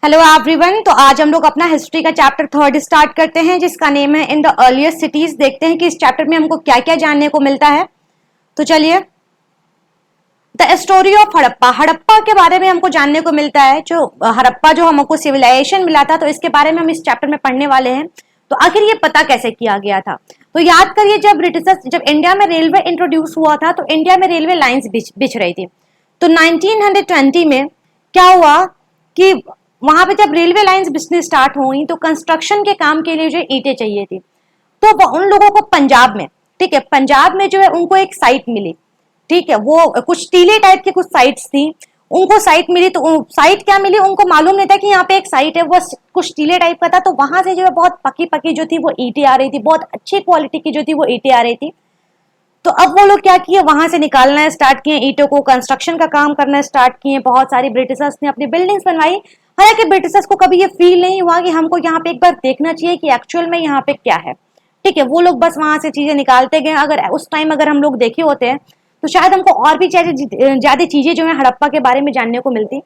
Hello everyone. तो आज हम लोग अपना हिस्ट्री का चैप्टर 3 स्टार्ट करते हैं जिसका नेम है इन द अर्लीस्ट सिटीज। देखते हैं कि इस चैप्टर में हमको क्या क्या जानने को मिलता है। तो चलिए, the story of Harappa. Harappa के बारे में हमको जानने को मिलता है। जो हड़प्पा जो हमको सिविलाइजेशन मिला था, तो इसके बारे में हम इस चैप्टर में पढ़ने वाले हैं। तो आखिर ये पता कैसे किया गया था। तो याद करिए, जब इंडिया में रेलवे इंट्रोड्यूस हुआ था तो इंडिया में रेलवे लाइन्स बिछ रही थी। तो 1920 में क्या हुआ कि वहां पे जब रेलवे लाइंस बिजनेस स्टार्ट हुई तो कंस्ट्रक्शन के काम के लिए जो ईंटें चाहिए थी, तो उन लोगों को पंजाब में, ठीक है, पंजाब में जो है उनको एक साइट मिली। ठीक है, वो कुछ टीले टाइप की कुछ साइट्स थी, उनको साइट मिली। तो साइट क्या मिली, उनको मालूम नहीं था कि यहाँ पे एक साइट है, वो कुछ टीले टाइप का था। तो वहां से जो है बहुत पकी पकी जो थी वो ईंटें आ रही थी, बहुत अच्छी क्वालिटी की जो थी वो ईंटें आ रही थी। तो अब वो लोग क्या किए, वहां से निकालना स्टार्ट किए ईंटों को, कंस्ट्रक्शन का काम करना स्टार्ट किए। बहुत सारी ब्रिटिशर्स ने अपनी बिल्डिंग्स बनवाई। हालांकि ब्रिटिशर्स को कभी ये फील नहीं हुआ कि हमको यहाँ पे एक बार देखना चाहिए कि एक्चुअल में यहाँ पे क्या है। ठीक है, वो लोग बस वहां से चीजें निकालते गए। अगर उस टाइम अगर हम लोग देखे होते हैं तो शायद हमको और भी ज्यादा चीजें जो है हड़प्पा के बारे में जानने को मिलती।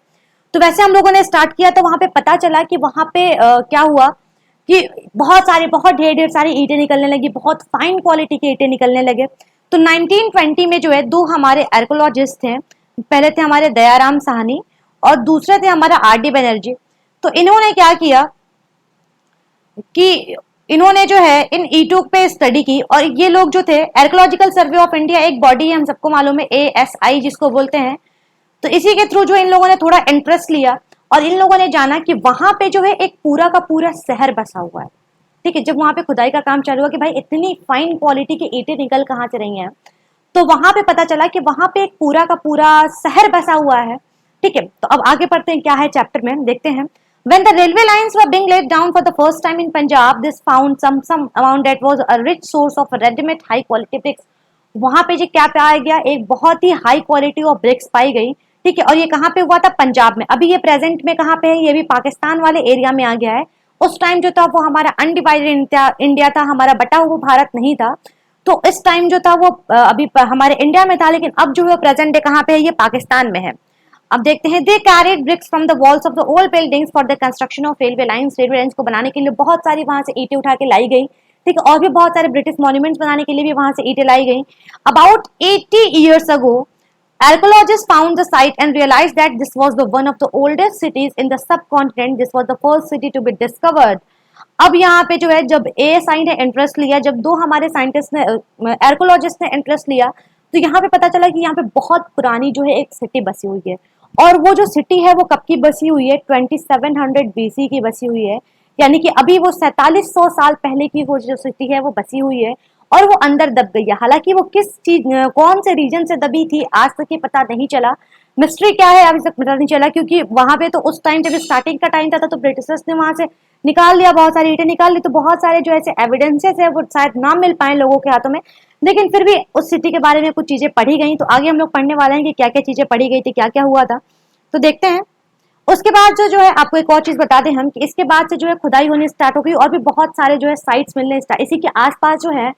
तो वैसे हम लोगों ने स्टार्ट किया, तो वहां पे पता चला कि वहां पे क्या हुआ कि बहुत ढेर सारी ईंटें निकलने लगी, बहुत फाइन क्वालिटी की ईंटें निकलने लगे। तो 1920 में जो है दो हमारे आर्कोलॉजिस्ट थे। पहले थे हमारे दयाराम साहनी और दूसरे थे हमारा आर डी बनर्जी। तो इन्होंने क्या किया कि इन्होंने जो है इन ईंटों पे स्टडी की। और ये लोग जो थे, आर्कोलॉजिकल सर्वे ऑफ इंडिया एक बॉडी है, हम सबको मालूम है, ASI जिसको बोलते हैं। तो इसी के थ्रू जो इन लोगों ने थोड़ा इंटरेस्ट लिया और इन लोगों ने जाना कि वहां पे जो है एक पूरा का पूरा शहर बसा हुआ है। ठीक है, जब वहां पे खुदाई का काम चालू हुआ कि भाई इतनी फाइन क्वालिटी की ईंटें निकल कहाँ से रही हैं, तो वहां पे पता चला कि वहां पे एक पूरा का पूरा शहर बसा हुआ है। ठीक है, तो अब आगे पढ़ते हैं क्या है चैप्टर में, देखते हैं। When the railway lines were being laid down for the first time in Punjab, this found some amount that was a rich source of ready-made high quality bricks. वहां पे जो क्या पाया गया, एक बहुत ही हाई क्वालिटी ऑफ ब्रिक्स पाई गई। ठीक है, और ये कहाँ पे हुआ था, पंजाब में। अभी ये प्रेजेंट में कहाँ पे है, ये भी पाकिस्तान वाले एरिया में आ गया है। उस टाइम जो था वो हमारा अनडिवाइडेड इंडिया था, हमारा बटा हुआ भारत नहीं था। तो इस टाइम जो था वो अभी हमारे इंडिया में था, लेकिन अब जो है प्रेजेंट डे कहाँ पे है, ये पाकिस्तान में है। अब देखते हैं, they carried bricks from the walls of the old buildings for the construction of railway lines. Railway lines को बनाने के लिए बहुत सारी वहां से ईंटें उठा के लाई गई। ठीक है, और भी बहुत सारे ब्रिटिश मॉन्यूमेंट्स बनाने के लिए भी वहां से ईंटें लाई गई। About 80 years ago, archaeologists found the site and realized that this was the one of the oldest cities in the subcontinent. This was the first city to be discovered. अब यहाँ पे जो है, जब ASI ने इंटरेस्ट लिया, जब दो हमारे साइंटिस्ट ने, आर्कोलॉजिस्ट ने इंटरेस्ट लिया, तो यहाँ पे पता चला कि यहाँ पे बहुत पुरानी जो है एक सिटी बसी हुई है। और वो जो सिटी है वो कब की बसी हुई है, 2700 BC की बसी हुई है। यानी कि अभी वो 4700 साल पहले की वो जो सिटी है वो बसी हुई है और वो अंदर दब गई है। हालांकि वो किस चीज, कौन से रीजन से दबी थी, आज तक ये पता नहीं चला। मिस्ट्री क्या है अभी तक पता नहीं चला, क्योंकि वहां पे तो उस टाइम जब स्टार्टिंग का टाइम था तो ब्रिटिशर्स ने वहां से निकाल लिया, बहुत सारी ईंटें निकाल ली। तो बहुत सारे जो ऐसे एविडेंसेस है वो शायद ना मिल पाए लोगों के हाथों में, लेकिन फिर भी उस सिटी के बारे में कुछ चीजें पढ़ी गई। तो आगे हम लोग पढ़ने वाले हैं कि क्या क्या चीजें पढ़ी गई थी, क्या क्या हुआ था। तो देखते हैं। उसके बाद जो है आपको एक और चीज बता दें हम कि इसके बाद से जो है खुदाई होनी स्टार्ट हो गई और भी बहुत सारे जो है साइट्स मिलने स्टार्ट, इसी के आसपास जो है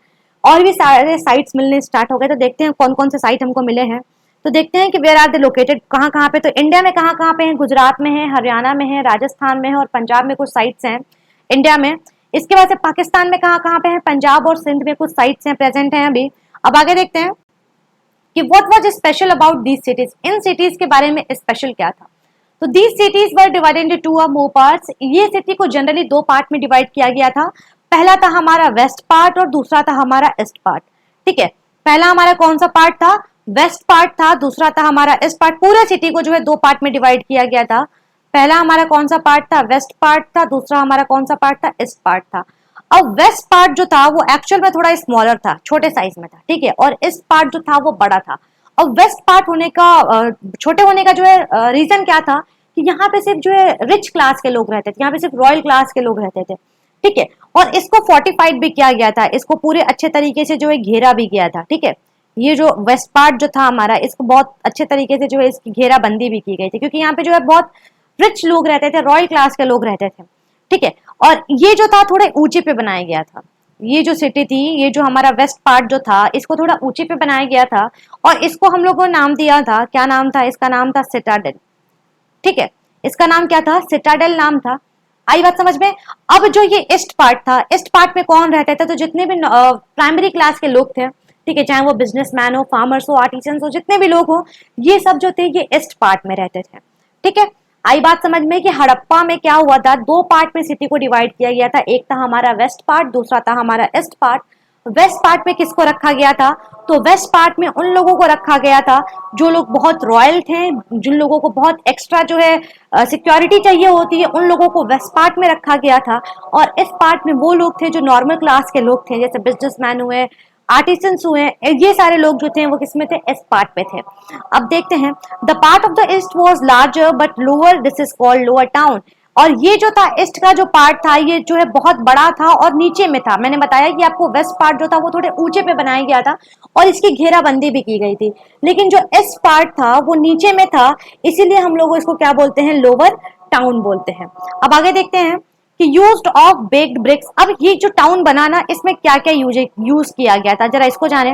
और भी सारे साइट्स मिलने स्टार्ट हो गए। तो देखते हैं कौन कौन से साइट हमको मिले हैं। तो देखते हैं कि वेयर आर दे लोकेटेड, कहाँ कहाँ पे। तो इंडिया में कहाँ कहाँ पे है, गुजरात में है, हरियाणा में है, राजस्थान में है और पंजाब में कुछ साइट्स हैं इंडिया में। इसके बाद से पाकिस्तान में कहाँ कहाँ पे है, पंजाब और सिंध में कुछ साइट्स हैं, प्रेजेंट हैं अभी। अब आगे देखते हैं कि what was special about these cities, in cities के बारे में स्पेशल क्या था। तो these cities were divided into two और मोर पार्ट्स। ये सिटी को जनरली दो पार्ट में डिवाइड किया गया था। पहला था हमारा वेस्ट पार्ट और दूसरा था हमारा ईस्ट पार्ट। ठीक है, पहला हमारा कौन सा पार्ट था, वेस्ट पार्ट था, दूसरा था हमारा ईस्ट पार्ट। पूरे सिटी को जो है दो पार्ट में डिवाइड किया गया था। पहला हमारा कौन सा पार्ट था, वेस्ट पार्ट था, दूसरा हमारा कौन सा पार्ट था, ईस्ट पार्ट था। अब वेस्ट पार्ट जो था वो एक्चुअल में थोड़ा स्मॉलर था, छोटे साइज में था। ठीक है, और ईस्ट पार्ट जो था वो बड़ा था। अब वेस्ट पार्ट होने का, छोटे होने का जो है रीजन क्या था कि यहाँ पे सिर्फ जो है रिच क्लास के लोग रहते थे, यहाँ पे सिर्फ रॉयल क्लास के लोग रहते थे। ठीक है, और इसको फोर्टिफाइड भी किया गया था, इसको पूरे अच्छे तरीके से जो है घेरा भी गया था। ठीक है, ये जो वेस्ट पार्ट जो था हमारा, इसको बहुत अच्छे तरीके से जो है इसकी घेराबंदी भी की गई थी, क्योंकि यहाँ पे जो है बहुत रिच लोग रहते थे, रॉयल क्लास के लोग रहते थे। ठीक है, और ये जो था थोड़े ऊंचे पे बनाया गया था। ये जो सिटी थी, ये जो हमारा वेस्ट पार्ट जो था, इसको थोड़ा ऊंचे पे बनाया गया था और इसको हम लोगों ने नाम दिया था, क्या नाम था इसका, नाम था सिटाडेल। ठीक है, इसका नाम क्या था, सिटाडेल नाम था। आई बात समझ में। अब जो ये ईस्ट पार्ट था, ईस्ट पार्ट में कौन रहते थे, तो जितने भी प्राइमरी क्लास के लोग थे, ठीक है, चाहे वो बिजनेसमैन हो, फार्मर्स हो, आर्टिजन हो, जितने भी लोग हो, ये सब जो थे ये ईस्ट पार्ट में रहते थे। ठीक है, आई बात समझ में कि हड़प्पा में क्या हुआ था, दो पार्ट में सिटी को डिवाइड किया गया था, एक था हमारा वेस्ट पार्ट, दूसरा था हमारा ईस्ट पार्ट। वेस्ट पार्ट में किसको रखा गया था, तो वेस्ट पार्ट में उन लोगों को रखा गया था जो लोग बहुत रॉयल थे, जिन लोगों को बहुत एक्स्ट्रा जो है सिक्योरिटी चाहिए होती है, उन लोगों को वेस्ट पार्ट में रखा गया था। और इस पार्ट में वो लोग थे जो नॉर्मल क्लास के लोग थे, जैसे बिजनेसमैन हुए, आर्टिसंस हुए, ये सारे लोग जो थे वो किसमें थे, इस पार्ट पे थे। अब देखते हैं, the part of the east was larger but lower, this is called lower town. और ये जो था ईस्ट का जो पार्ट था, ये जो है बहुत बड़ा था और नीचे में था। मैंने बताया कि आपको वेस्ट पार्ट जो था वो थोड़े ऊंचे पे बनाया गया था और इसकी घेराबंदी भी की गई थी, लेकिन जो ईस्ट पार्ट था वो नीचे में था, इसीलिए हम लोग इसको क्या बोलते हैं, लोअर टाउन बोलते हैं। अब आगे देखते हैं कि यूज्ड ऑफ बेक्ड ब्रिक्स। अब ये जो टाउन बनाना, इसमें क्या क्या यूज किया गया था, जरा इसको जाने।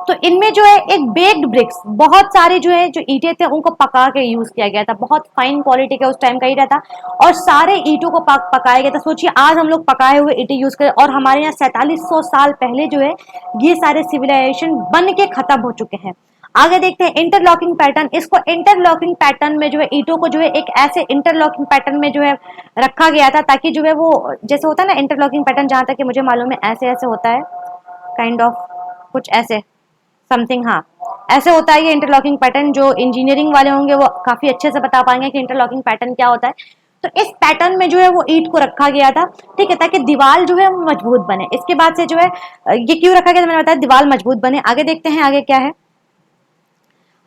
तो इनमें जो है एक बेक्ड ब्रिक्स, बहुत सारे जो है जो ईंटें थे उनको पका के यूज किया गया था, बहुत फाइन क्वालिटी का उस टाइम का ईंटा था और सारे ईंटों को पकाया गया था। सोचिए आज हम लोग पकाए हुए ईंटें यूज करें और हमारे यहाँ 4700 साल पहले जो है ये सारे सिविलाइजेशन बन के खत्म हो चुके हैं। आगे देखते हैं इंटरलॉकिंग पैटर्न। इसको इंटरलॉकिंग पैटर्न में जो है ईंटों को जो है एक ऐसे इंटरलॉकिंग पैटर्न में जो है रखा गया था, ताकि जो है वो जैसे होता है ना इंटरलॉकिंग पैटर्न, जहां तक कि मुझे मालूम है ऐसे ऐसे होता है, काइंड ऑफ कुछ ऐसे समथिंग, हाँ ऐसे होता है ये इंटरलॉकिंग पैटर्न। जो इंजीनियरिंग वाले होंगे वो काफी अच्छे से बता पाएंगे कि इंटरलॉकिंग पैटर्न क्या होता है। तो इस पैटर्न में जो है वो ईंट को रखा गया था, ठीक है, ताकि दीवार जो है वो मजबूत बने। इसके बाद से जो है ये क्यों रखा गया था, मैंने बताया दीवार मजबूत बने। आगे देखते हैं आगे क्या है,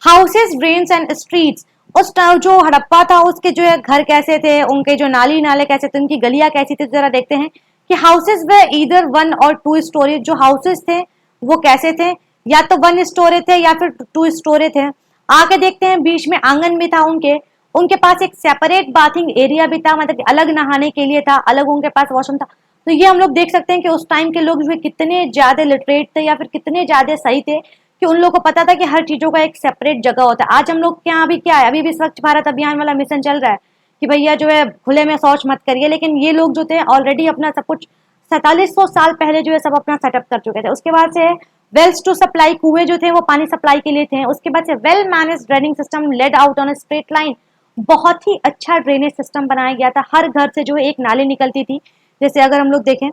हाउसेस, ड्रेन्स एंड स्ट्रीट्स। उस जो हड़प्पा था उसके जो है घर कैसे थे, उनके जो नाली नाले कैसे थे, उनकी गलियां कैसी थी, जरा देखते हैं कि हाउसेस वे इधर 1 और 2 स्टोरी। जो हाउसेस थे वो कैसे थे, या तो 1 स्टोरी थे या फिर 2 स्टोरी थे। आगे देखते हैं बीच में आंगन भी था उनके, उनके पास एक सेपरेट बाथिंग एरिया भी था, मतलब अलग नहाने के लिए था, अलग उनके पास वॉशरूम था। तो ये हम लोग देख सकते हैं कि उस टाइम के लोग जो है कितने ज्यादा लिटरेट थे या फिर कितने ज्यादा सही थे कि उन लोगों को पता था कि हर चीजों का एक सेपरेट जगह होता है। आज हम लोग क्या अभी क्या है, अभी भी स्वच्छ भारत अभियान वाला मिशन चल रहा है कि भैया जो है खुले में शौच मत करिए, लेकिन ये लोग जो थे ऑलरेडी अपना सब कुछ 4700 साल पहले जो है सब अपना सेटअप कर चुके थे। उसके बाद से वेल्स टू सप्लाई, कुएं जो थे वो पानी सप्लाई के लिए थे। उसके बाद से well manage draining system laid out on straight line, बहुत ही अच्छा ड्रेनेज सिस्टम बनाया गया था। हर घर से जो है एक नाली निकलती थी। जैसे अगर हम लोग देखें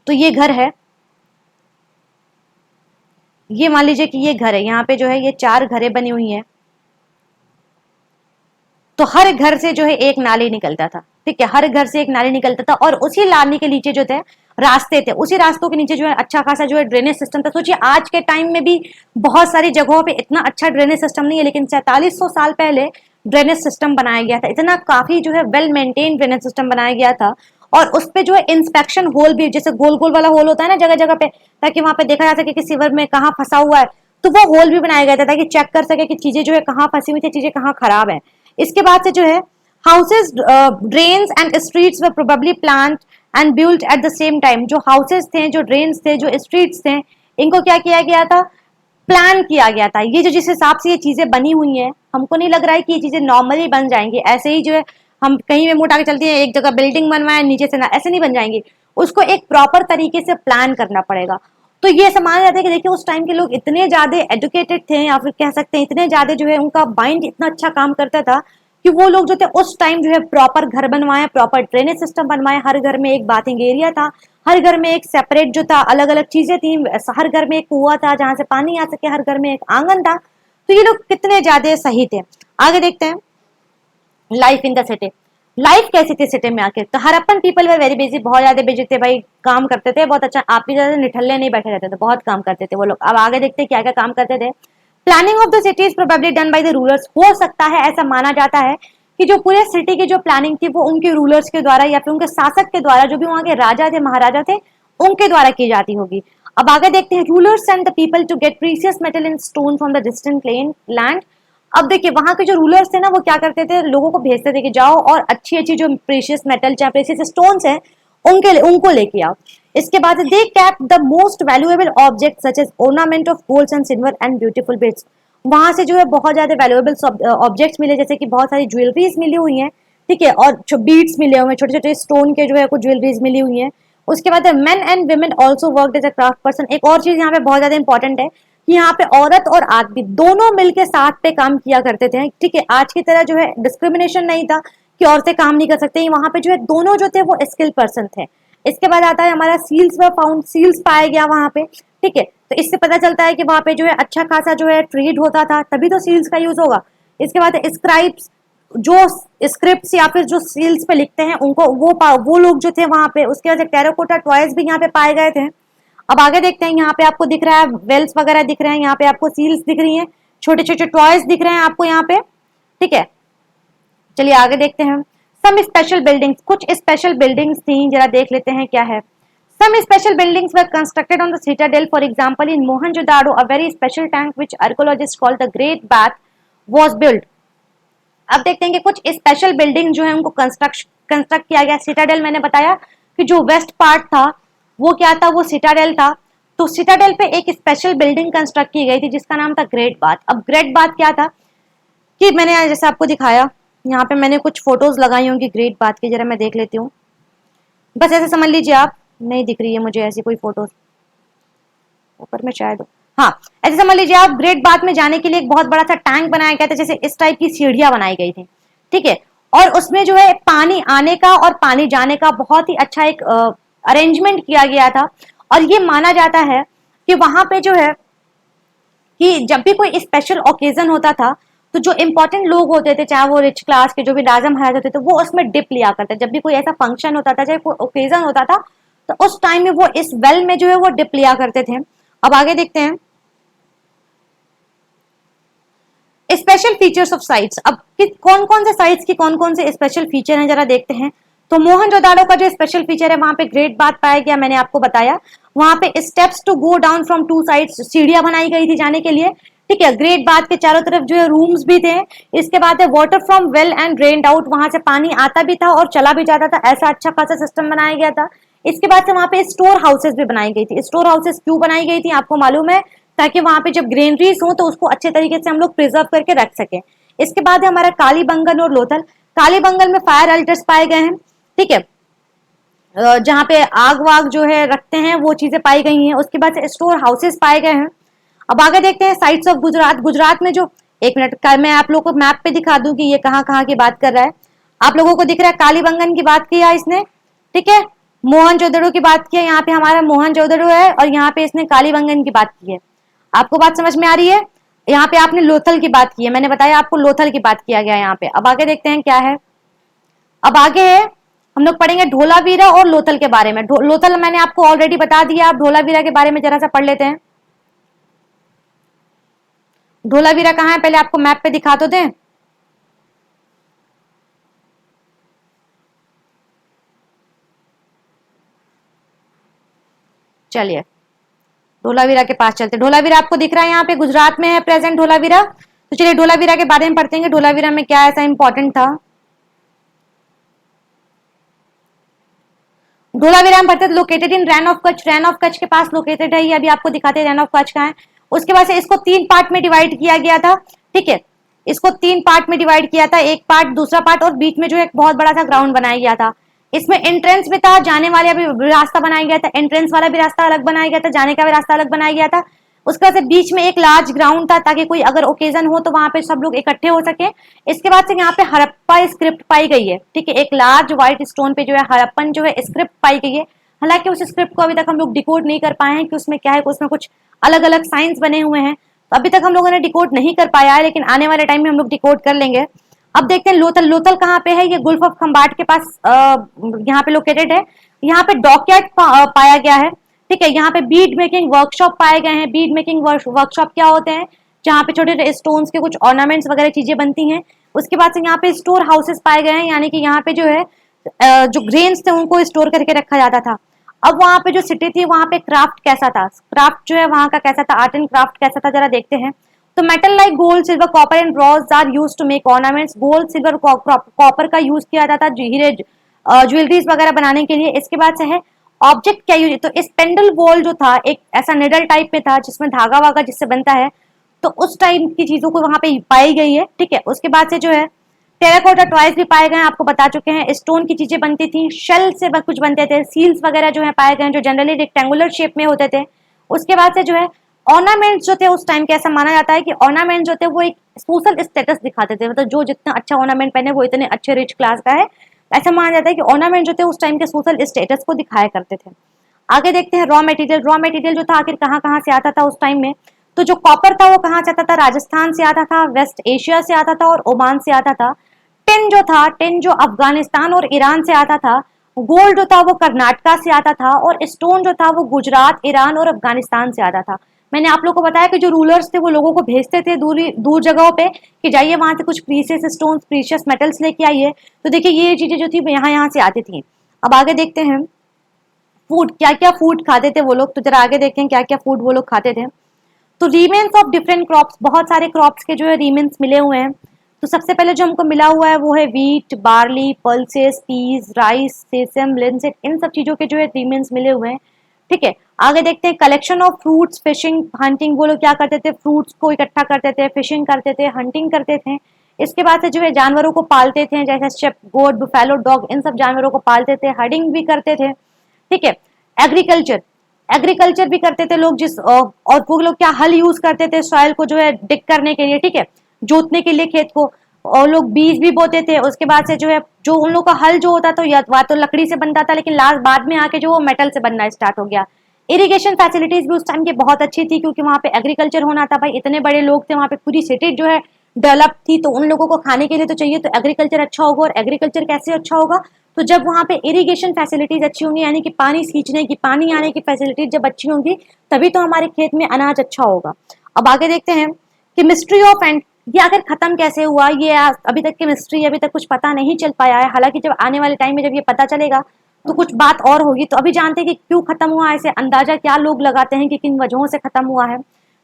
तो ये घर है, ये मान लीजिए कि ये घर है, यहाँ पे जो है ये 4 घरें बनी हुई हैं, तो हर घर से जो है एक नाली निकलता था, ठीक है, हर घर से एक नाली निकलता था और उसी नाली के नीचे जो थे रास्ते थे, उसी रास्तों के नीचे जो है अच्छा खासा जो है ड्रेनेज सिस्टम था। सोचिए आज के टाइम में भी बहुत सारी जगहों पे इतना अच्छा ड्रेनेज सिस्टम नहीं है, लेकिन 4700 साल पहले ड्रेनेज सिस्टम बनाया गया था, इतना काफी जो है वेल मेंटेन ड्रेनेज सिस्टम बनाया गया था। और उस पे जो है इंस्पेक्शन होल भी, जैसे गोल गोल वाला होल होता है ना जगह जगह पे, ताकि वहां पे देखा जा सके कि सीवर में कहाँ फंसा हुआ है, तो वो होल भी बनाया गया था ताकि चेक कर सके कि चीजें जो है कहाँ फंसी हुई थी, चीजें कहाँ खराब है। इसके बाद से जो है houses, drains and streets were probably plant and built at the same time. जो हाउसेस थे, जो ड्रेन्स थे, जो स्ट्रीट्स थे, इनको क्या किया गया था, प्लान किया गया था। ये जो जिस हिसाब से ये चीजें बनी हुई हैं, हमको नहीं लग रहा है कि ये चीजें नॉर्मली बन जाएंगी, ऐसे ही जो है हम कहीं में मुंह उठा के चलते हैं, एक जगह बिल्डिंग बनवाए नीचे से ना, ऐसे नहीं बन जाएंगी, उसको एक प्रॉपर तरीके से प्लान करना पड़ेगा। तो ये समझ जाता है कि देखिए उस टाइम के लोग इतने ज्यादा एजुकेटेड थे, या फिर कह सकते हैं इतने ज्यादा जो है उनका माइंड इतना अच्छा काम करता था कि वो लोग जो थे उस टाइम जो है प्रॉपर घर बनवाए, प्रॉपर ड्रेनेज सिस्टम बनवाए, हर घर में एक बाथिंग एरिया था, हर घर में एक सेपरेट जो था, अलग अलग चीजें थी, हर घर में एक कुआं था जहां से पानी आ सके, हर घर में एक आंगन था। तो ये लोग कितने ज्यादा सही थे। आगे देखते हैं life in the city. Life कैसी थी सिटी में आके, तो हरप्पन पीपल वे वेरी बिजी, बहुत ज्यादा बिजी थे भाई, काम करते थे बहुत अच्छा, आप भी ज्यादा निठल्ले नहीं बैठे रहते थे, बहुत काम करते थे वो लोग। अब आगे देखते हैं क्या क्या काम करते थे। Planning of the city is probably done by the rulers. हो सकता है, ऐसा माना जाता है कि जो पूरे सिटी की जो प्लानिंग थी वो उनके रूलर्स के द्वारा या फिर उनके शासक के द्वारा, जो भी वहां के राजा थे, महाराजा थे, उनके द्वारा की जाती होगी। अब आगे देखते हैं rulers and the people to get precious metal in stone from the distant land. अब देखिए वहां के जो रूलर्स थे ना, वो क्या करते थे, लोगों को भेजते थे कि जाओ और अच्छी अच्छी जो प्रीशियस मेटल चाहे प्रीशियस स्टोन्स हैं उनको लेके आओ। इसके बाद they kept the most valuable object such as ornament of gold and silver and beautiful bits. वहां से जो है बहुत ज्यादा वैल्यूएबल ऑब्जेक्ट्स मिले, जैसे कि बहुत सारी ज्वेलरीज मिली हुई हैं, ठीक है, और जो बीड्स मिले हुए हैं, छोटे छोटे स्टोन के जो है कुछ ज्वेलरीज मिली हुई हैं। उसके बाद men and women also work as a craft person. एक और चीज यहाँ पे बहुत ज्यादा इंपॉर्टेंट है कि यहाँ पे औरत और आदमी दोनों मिलके साथ पे काम किया करते थे, ठीक है। आज की तरह जो है डिस्क्रिमिनेशन नहीं था कि औरतें काम नहीं कर सकती, वहां पे जो है दोनों जो थे वो स्किल पर्सन थे। इसके बाद आता है हमारा सील्स व फाउंड, सील्स पाया गया वहां पे, ठीक है। तो इससे पता चलता है कि वहां पे जो है अच्छा खासा जो है ट्रेड होता था, तभी तो सील्स का यूज होगा। इसके बाद स्क्राइब्स, जो स्क्रिप्ट्स या फिर जो सील्स पे लिखते हैं उनको वो लोग जो थे वहां पे। उसके बाद टेराकोटा टॉयज भी यहाँ पे पाए गए थे। अब आगे देखते हैं, यहाँ पे आपको दिख रहा है वेल्स वगैरह दिख रहे हैं, यहाँ पे आपको सील्स दिख रही हैं, छोटे छोटे टॉयज दिख रहे हैं आपको यहाँ पे, ठीक है। चलिए आगे देखते हैं। सम स्पेशल बिल्डिंग्स, कुछ स्पेशल बिल्डिंग्स थी, जरा देख लेते हैं क्या है। Some special buildings were constructed on the citadel. For example, in Mohenjo-daro, a very special tank which archaeologists call the Great Bath was built. अब देखते हैं कि कुछ स्पेशल बिल्डिंग जो है उनको कंस्ट्रक्ट किया गया। सिटाडेल मैंने बताया कि जो वेस्ट पार्ट था वो क्या था, वो सिटाडेल था। तो सिटाडेल पे एक स्पेशल बिल्डिंग कंस्ट्रक्ट की गई थी जिसका नाम था ग्रेट बाथ। अब ग्रेट बाथ क्या था कि मैंने जैसे आपको दिखाया, यहाँ पे मैंने कुछ फोटोज लगाई होंगी ग्रेट बाथ की, जरा मैं देख लेती हूँ। बस ऐसे समझ लीजिए आप, नहीं दिख रही है मुझे ऐसी कोई फोटोज, ऊपर में शायद, हाँ ऐसे समझ लीजिए आप, ग्रेट बाथ में जाने के लिए एक बहुत बड़ा सा टैंक बनाया गया था, जैसे इस टाइप की सीढ़ियां बनाई गई थी, ठीक है। और उसमें जो है पानी आने का और पानी जाने का बहुत ही अच्छा एक अरेंजमेंट किया गया था। और ये माना जाता है कि वहां पे जो है कि जब भी कोई स्पेशल ओकेजन होता था तो जो इंपॉर्टेंट लोग होते थे, चाहे वो रिच क्लास के जो भी राजा महाराज होते थे, वो उसमें डिप लिया करते। जब भी कोई ऐसा फंक्शन होता था, चाहे कोई ओकेजन होता था, तो उस टाइम में वो इस वेल में जो है वो डिप लिया करते थे। अब आगे देखते हैं स्पेशल फीचर्स ऑफ साइट्स। अब कौन कौन से साइट्स की कौन कौन से स्पेशल फीचर हैं, जरा देखते हैं। तो मोहनजोदाड़ो का जो स्पेशल फीचर है, वहां पे ग्रेट बाथ पाया गया, मैंने आपको बताया। वहां पे steps to go down from two sides, सीढ़ियां बनाई गई थी जाने के लिए, ठीक है। ग्रेट बाथ के चारों तरफ जो है रूम्स भी थे। इसके बाद है water from well and drained out, वहां से पानी आता भी था और चला भी जाता था, ऐसा अच्छा खासा सिस्टम बनाया गया था। इसके बाद से वहां पे स्टोर हाउसेस भी बनाई गई थी। स्टोर हाउसेस क्यों बनाई गई थी आपको मालूम है, ताकि वहां पे जब ग्रेनरीज हो तो उसको अच्छे तरीके से हम लोग प्रिजर्व करके रख सके। इसके बाद है हमारा कालीबंगन और लोथल। कालीबंगन में फायर अल्टर्स पाए गए हैं, ठीक है, जहां पे आग वाग जो है रखते हैं वो चीजें पाई गई हैं। उसके बाद से स्टोर हाउसेस पाए गए हैं। अब आगे देखते हैं साइट्स ऑफ गुजरात। गुजरात में जो, एक मिनट का मैं आप लोगों को मैप पे दिखा दूं कि ये कहाँ कहाँ की बात कर रहा है। आप लोगों को दिख रहा है कालीबंगन की बात किया इसने, ठीक है, मोहनजोदड़ो की बात की है, यहाँ पे हमारा मोहनजोदड़ो है और यहाँ पे इसने कालीबंगन की बात की है। आपको बात समझ में आ रही है। यहाँ पे आपने लोथल की बात की है, मैंने बताया आपको लोथल की बात किया गया यहाँ पे। अब आगे देखते हैं क्या है। अब आगे है हम लोग पढ़ेंगे धोलावीरा और लोथल के बारे में। लोथल मैंने आपको ऑलरेडी बता दिया, आप धोलावीरा के बारे में जरा सा पढ़ लेते हैं। धोलावीरा कहाँ है पहले आपको मैप पे दिखा तो दें। चलिए धोलावीरा के पास चलते। धोलावीरा आपको दिख रहा है यहाँ पे, गुजरात में है प्रेजेंट धोलावीरा। तो चलिए धोलावीरा के बारे में पढ़ते हैं, धोलावीरा में क्या ऐसा इंपॉर्टेंट था। धोलावीरा में पढ़ते located in Rann of Kutch. Rann of Kutch के पास लोकेटेड है ये, अभी आपको दिखाते हैं रैन ऑफ कच्छ कहाँ है। उसके बाद से इसको 3 पार्ट में डिवाइड किया गया था, ठीक है, इसको 3 पार्ट में डिवाइड किया था, एक पार्ट, दूसरा पार्ट, और बीच में जो एक बहुत बड़ा सा ग्राउंड बनाया गया था। इसमें एंट्रेंस भी था, जाने वाला भी रास्ता बनाया गया था, एंट्रेंस वाला भी रास्ता अलग बनाया गया था, जाने का भी रास्ता अलग बनाया गया था। उसके बाद से बीच में एक लार्ज ग्राउंड था ताकि कोई अगर ओकेजन हो तो वहां पे सब लोग इकट्ठे हो सके। इसके बाद से यहाँ पे हड़प्पा स्क्रिप्ट पाई गई है, ठीक है, एक लार्ज व्हाइट स्टोन पे जो है हड़प्पन जो है स्क्रिप्ट पाई गई है। हालांकि उस स्क्रिप्ट को अभी तक हम लोग डिकोड नहीं कर पाए हैं कि उसमें क्या है, उसमें कुछ अलग अलग साइंस बने हुए हैं, तो अभी तक हम लोगों ने डिकोड नहीं कर पाया है, लेकिन आने वाले टाइम में हम लोग डिकोड कर लेंगे। अब देखते हैं लोथल। लोथल कहाँ पे है, ये गुल्फ ऑफ खंबाट के पास यहाँ पे लोकेटेड है। यहाँ पे डॉकयार्ड पाया गया है, ठीक है। यहाँ पे बीड मेकिंग वर्कशॉप पाए गए हैं। बीड मेकिंग वर्कशॉप क्या होते हैं, जहाँ पे छोटे छोटे स्टोन्स के कुछ ऑर्नामेंट्स वगैरह चीजें बनती हैं। उसके बाद से यहाँ पे स्टोर हाउसेस पाए गए हैं, यानी कि यहाँ पे जो है जो ग्रेन्स थे उनको स्टोर करके रखा जाता था। अब वहां पे जो सिटी थी वहां पे क्राफ्ट कैसा था, क्राफ्ट जो है वहां का कैसा था, आर्ट एंड क्राफ्ट कैसा था, जरा देखते हैं। तो metal like gold, silver, copper and bronze are used to make ornaments. Gold, silver, copper का यूज किया जाता था हीरे ज्वेलरीज वगैरह बनाने के लिए। इसके बाद से है ऑब्जेक्ट क्या यूज, तो स्पेंडल वॉल जो था एक ऐसा निडल टाइप में था जिसमें धागा वागा जिससे बनता है, तो उस टाइम की चीजों को वहां पे पाई गई है। ठीक है, उसके बाद से जो है टेराकोटा टॉयज भी पाए गए हैं, आपको बता चुके हैं। स्टोन की चीजें बनती थी, शेल से कुछ बनते थे, सील्स वगैरह जो है पाए गए हैं जो जनरली रेक्टेंगुलर शेप में होते थे। उसके बाद से जो है ऑर्नामेंट्स जो थे उस टाइम के, ऐसा माना जाता है कि ऑर्नामेंट जो थे वो एक सोशल स्टेटस दिखाते थे, मतलब जो जितना अच्छा ऑर्नामेंट पहने वो इतने अच्छे रिच क्लास का है। ऐसा माना जाता है कि ऑर्नामेंट जो थे उस टाइम के सोशल स्टेटस को दिखाया करते थे। आगे देखते हैं रॉ मटेरियल। रॉ मटेरियल जो था आखिर कहाँ कहाँ से आता था उस टाइम में, तो जो कॉपर था वो कहाँ से आता था, राजस्थान से आता था, वेस्ट एशिया से आता था और ओमान से आता था। टिन जो था, टिन जो अफगानिस्तान और ईरान से आता था। गोल्ड जो था वो कर्नाटका से आता था और स्टोन जो था वो गुजरात, ईरान और अफगानिस्तान से आता था। मैंने आप लोगों को बताया कि जो रूलर्स थे वो लोगों को भेजते थे दूर दूर जगहों पे कि जाइए वहां से कुछ प्रीशियस स्टोन्स, प्रीशियस मेटल्स लेके आइए। तो देखिए ये चीजें जो थी यहाँ यहाँ से आती थी। अब आगे देखते हैं फूड, क्या क्या फूड खाते थे वो लोग, तो जरा आगे देखें क्या क्या फूड वो लोग खाते थे। तो रीमेन्स ऑफ डिफरेंट क्रॉप्स, बहुत सारे क्रॉप्स के जो है रीमेन्स मिले हुए हैं। तो सबसे पहले जो हमको मिला हुआ है वो है wheat, barley, pulses, peas, rice, sesame, linseed, इन सब चीजों के जो है रीमेन्स मिले हुए हैं। ठीक है, आगे देखते हैं collection of fruits, fishing, hunting. वो लोग क्या करते थे, फ्रूट्स को इकट्ठा करते थे, फिशिंग करते थे, हंटिंग करते थे। इसके बाद से जो है जानवरों को पालते थे, जैसे शेप, गोट, बुफेलो, डॉग, इन सब जानवरों को पालते थे, हर्डिंग भी करते थे। ठीक है, एग्रीकल्चर, एग्रीकल्चर भी करते थे लोग, जिस और वो लोग क्या हल यूज करते थे सॉइल को जो है डिग करने के लिए, ठीक है, जोतने के लिए खेत को। और लोग बीज भी बोते थे। उसके बाद से जो है जो उन लोग का हल जो होता था या तो लकड़ी से बनता था, लेकिन लास्ट बाद में आके जो वो मेटल से बनना स्टार्ट हो गया। इरिगेशन फैसिलिटीज भी उस टाइम की बहुत अच्छी थी क्योंकि वहां पे एग्रीकल्चर होना था भाई, इतने बड़े लोग थे वहां पे, पूरी सिटी जो है डेवलप थी, तो उन लोगों को खाने के लिए तो चाहिए, तो एग्रीकल्चर अच्छा होगा। और एग्रीकल्चर कैसे अच्छा होगा, तो जब वहां पे इरिगेशन फैसिलिटीज अच्छी होंगी, यानी कि पानी सींचने की, पानी आने की फैसिलिटीज जब अच्छी होंगी तभी तो हमारे खेत में अनाज अच्छा होगा। अब आगे देखते हैं केमिस्ट्री ऑफ एंड, ये आखिर खत्म कैसे हुआ, ये अभी तक केमिस्ट्री अभी तक कुछ पता नहीं चल पाया है। हालांकि जब आने वाले टाइम में जब ये पता चलेगा तो कुछ बात और होगी। तो अभी जानते हैं कि क्यों खत्म हुआ, ऐसे अंदाजा क्या लोग लगाते हैं कि किन वजहों से खत्म हुआ है।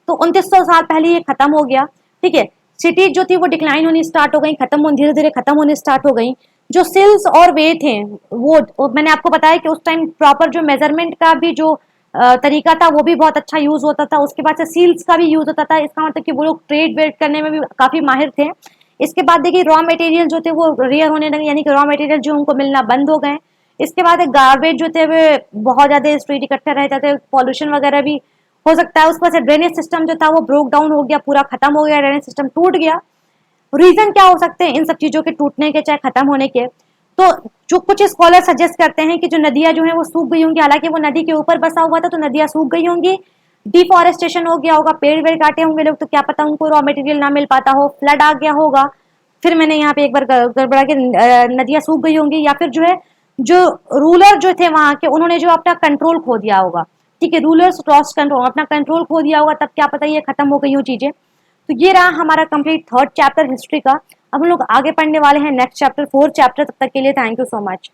तो 2900 साल पहले ये खत्म हो गया। ठीक है, सिटीज जो थी वो डिक्लाइन होनी स्टार्ट हो गई, खत्म होने, धीरे धीरे खत्म होने स्टार्ट हो गई। जो सिल्स और वे थे वो मैंने आपको बताया कि उस टाइम प्रॉपर जो मेजरमेंट का भी जो तरीका था वो भी बहुत अच्छा यूज होता था। उसके बाद से सील्स का भी यूज होता था, इसका मतलब कि वो लोग ट्रेड वेड करने में भी काफी माहिर थे। इसके बाद देखिए रॉ मटेरियल जो थे वो रेयर होने लगे, यानी कि रॉ मटेरियल जो उनको मिलना बंद हो गए। इसके बाद गार्बेज जो थे वे बहुत ज्यादा स्ट्रीट इकट्ठे रहते थे, पॉल्यूशन वगैरह भी हो सकता है। उसके बाद से ड्रेनेज सिस्टम जो था वो ब्रोक डाउन हो गया, पूरा खत्म हो गया, ड्रेनेज सिस्टम टूट गया। रीजन क्या हो सकते हैं इन सब चीजों के टूटने के चाहे खत्म होने के, तो जो कुछ स्कॉलर सजेस्ट करते हैं कि जो नदियां जो है वो सूख गई होंगी, हालांकि वो नदी के ऊपर बसा हुआ था तो नदियां सूख गई होंगी। डिफॉरेस्टेशन हो गया होगा, पेड़ वेड़ काटे होंगे लोग, तो क्या पता उनको रॉ मटेरियल ना मिल पाता हो, फ्लड आ गया होगा। फिर मैंने यहाँ पे एक बार गड़बड़ा के नदियां सूख गई होंगी, या फिर जो है जो रूलर जो थे वहां के उन्होंने जो अपना कंट्रोल खो दिया होगा। ठीक है, रूलर्स लॉस्ट कंट्रोल, अपना कंट्रोल खो दिया होगा, तब क्या पता ये खत्म हो गई हो चीजें। तो ये रहा हमारा कंप्लीट थर्ड चैप्टर हिस्ट्री का। अब हम लोग आगे पढ़ने वाले हैं नेक्स्ट चैप्टर, फोर्थ चैप्टर। तब तक के लिए थैंक यू सो मच।